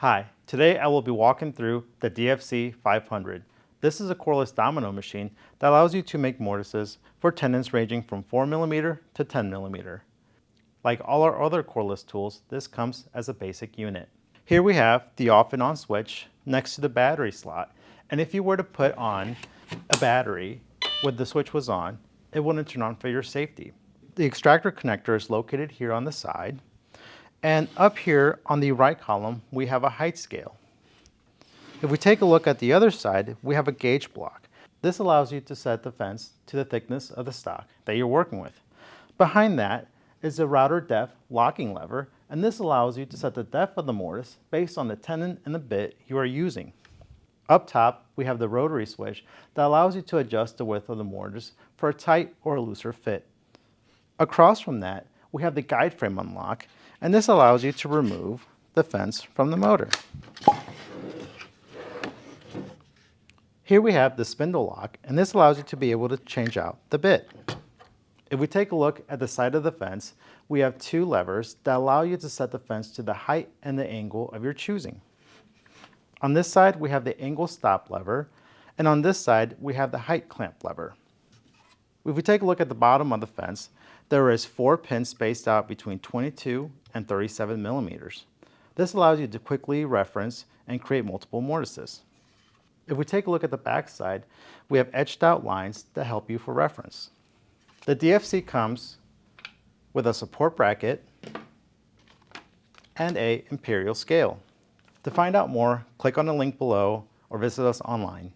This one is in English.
Hi, today I will be walking through the DFC 500. This is a cordless domino machine that allows you to make mortises for tenons ranging from 4mm to 10mm. Like all our other cordless tools, this comes as a basic unit. Here we have the off and on switch next to the battery slot, and if you were to put on a battery when the switch was on, it wouldn't turn on for your safety. The extractor connector is located here on the side. And up here on the right column, we have a height scale. If we take a look at the other side, we have a gauge block. This allows you to set the fence to the thickness of the stock that you're working with. Behind that is a router depth locking lever, and this allows you to set the depth of the mortise based on the tenon and the bit you are using. Up top, we have the rotary switch that allows you to adjust the width of the mortise for a tight or a looser fit. Across from that, we have the guide frame unlock, and this allows you to remove the fence from the motor. Here we have the spindle lock, and this allows you to be able to change out the bit. If we take a look at the side of the fence, we have two levers that allow you to set the fence to the height and the angle of your choosing. On this side, we have the angle stop lever, and on this side, we have the height clamp lever. If we take a look at the bottom of the fence, there is 4 pins spaced out between 22 and 37mm. This allows you to quickly reference and create multiple mortises. If we take a look at the back side, we have etched out lines that help you for reference. The DFC comes with a support bracket and a Imperial Scale. To find out more, click on the link below or visit us online.